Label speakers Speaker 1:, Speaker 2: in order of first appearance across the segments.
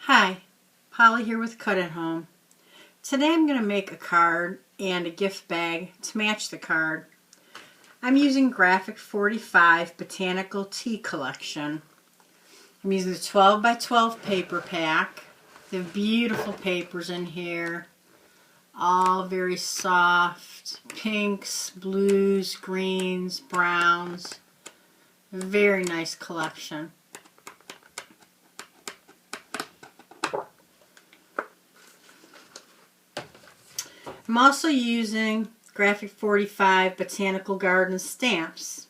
Speaker 1: Hi, Polly here with Cut at Home. Today I'm going to make a card and a gift bag to match the card. I'm using Graphic 45 Botanical Tea Collection. I'm using the 12 by 12 paper pack. They have beautiful papers in here, all very soft, pinks, blues, greens, browns. Very nice collection. I'm also using Graphic 45 Botanical Garden stamps.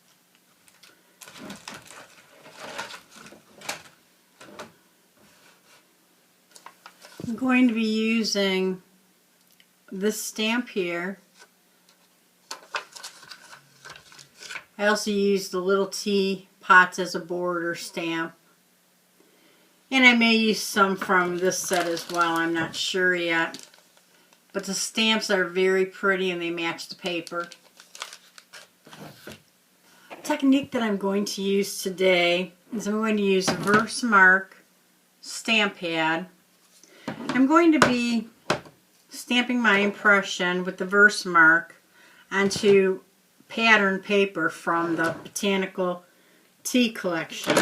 Speaker 1: I'm going to be using this stamp here. I also used the little tea pots as a border stamp. And I may use some from this set as well, I'm not sure yet. But the stamps are very pretty and they match the paper. The technique that I'm going to use today is I'm going to use a Versamark stamp pad. I'm going to be stamping my impression with the Versamark onto pattern paper from the Botanical Tea Collection.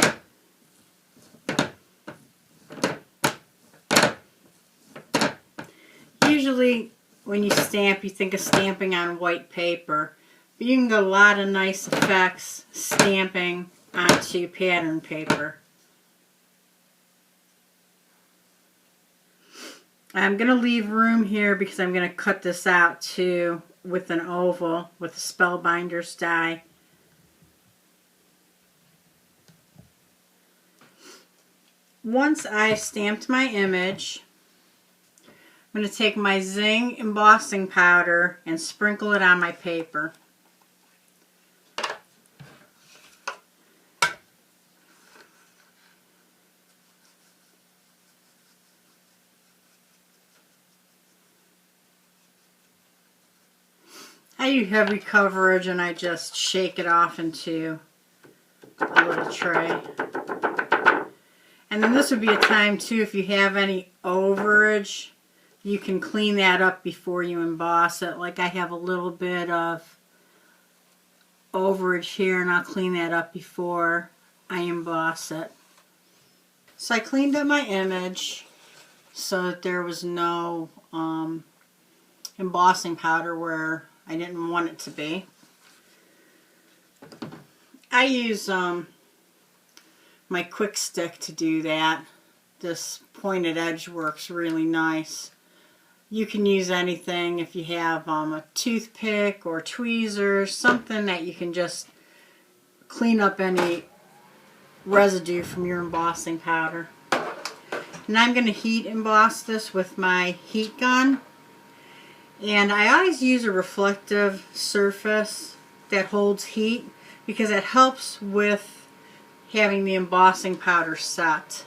Speaker 1: Usually when you stamp, you think of stamping on white paper, but you can get a lot of nice effects stamping onto pattern paper. I'm going to leave room here because I'm going to cut this out too with an oval with a Spellbinder's die. Once I've stamped my image, I'm going to take my Zing embossing powder and sprinkle it on my paper. I use heavy coverage and I just shake it off into a little tray. And then this would be a time too, if you have any overage, you can clean that up before you emboss it. Like I have a little bit of overage here and I'll clean that up before I emboss it. So I cleaned up my image so that there was no embossing powder where I didn't want it to be. I use my quick stick to do that. This pointed edge works really nice. You can use anything if you have a toothpick or tweezers, something that you can just clean up any residue from your embossing powder. And I'm going to heat emboss this with my heat gun. And I always use a reflective surface that holds heat because it helps with having the embossing powder set.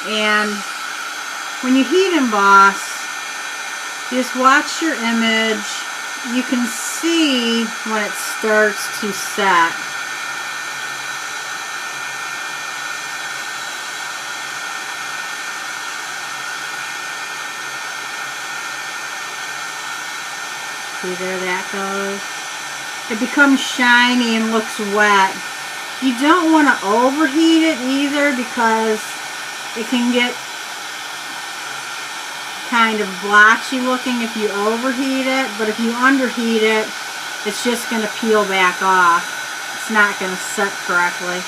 Speaker 1: And when you heat emboss, just watch your image. You can see when it starts to set. See, there that goes. It becomes shiny and looks wet. You don't want to overheat it either because it can get kind of blotchy looking if you overheat it, but if you underheat it, it's just going to peel back off. It's not going to set correctly.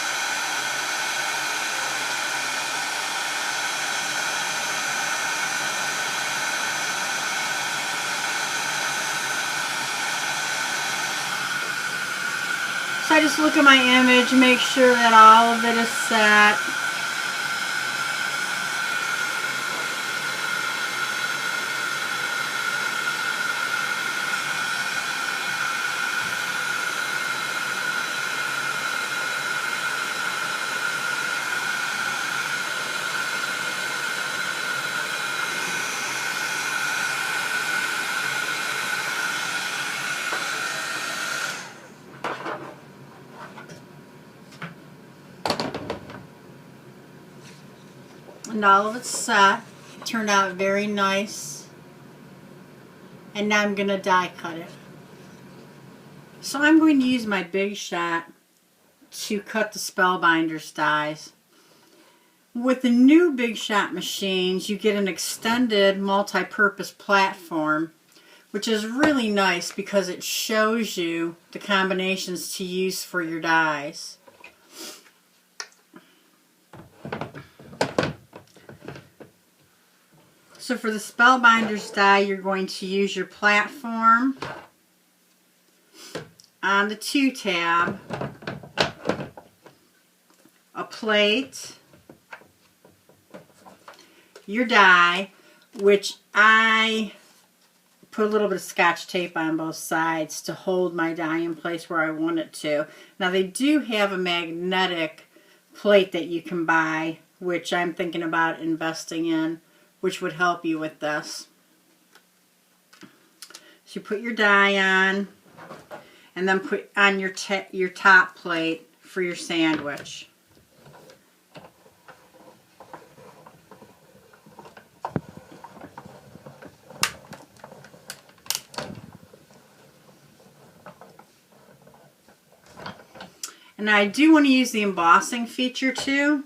Speaker 1: So I just look at my image, make sure that all of it is set. and all of it's set. It turned out very nice. And now I'm going to die cut it. So I'm going to use my Big Shot to cut the Spellbinders dies. With the new Big Shot machines, you get an extended multi-purpose platform, which is really nice because it shows you the combinations to use for your dies. So for the Spellbinders die, you're going to use your platform on the 2 tab, a plate, your die, which I put a little bit of Scotch tape on both sides to hold my die in place where I want it to. Now they do have a magnetic plate that you can buy, which I'm thinking about investing in, which would help you with this. So you put your die on, and then put on your top plate for your sandwich. And I do want to use the embossing feature too.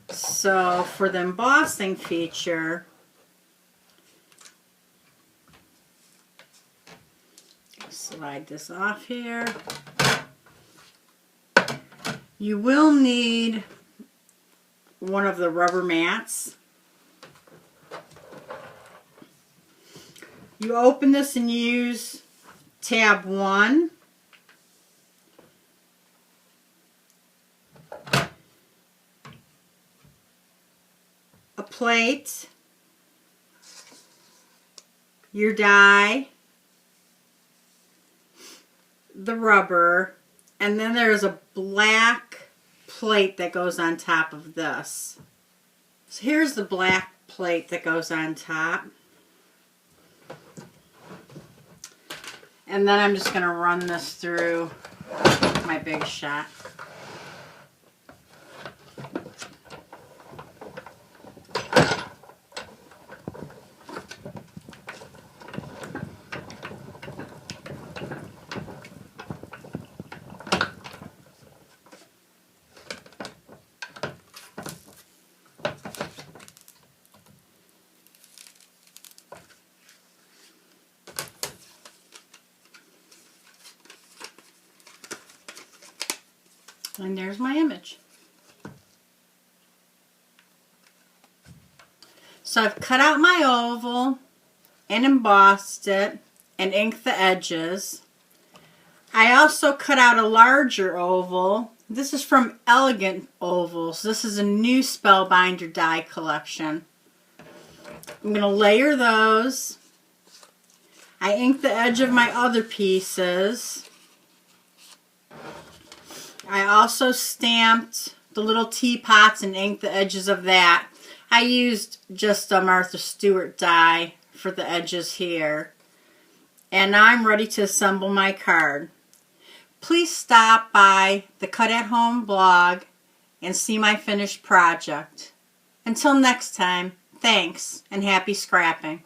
Speaker 1: So for the embossing feature, slide this off here. You will need one of the rubber mats. You open this and use tab 1. A plate, your die, the rubber, and then there's a black plate that goes on top of this. So here's the black plate that goes on top. And then I'm just going to run this through my Big Shot. And there's my image. So I've cut out my oval and embossed it and inked the edges. I also cut out a larger oval. This is from Elegant Ovals. This is a new Spellbinder die collection. I'm going to layer those. I inked the edge of my other pieces. I also stamped the little teapots and inked the edges of that. I used just a Martha Stewart die for the edges here. And I'm ready to assemble my card. Please stop by the Cut at Home blog and see my finished project. Until next time, thanks and happy scrapping.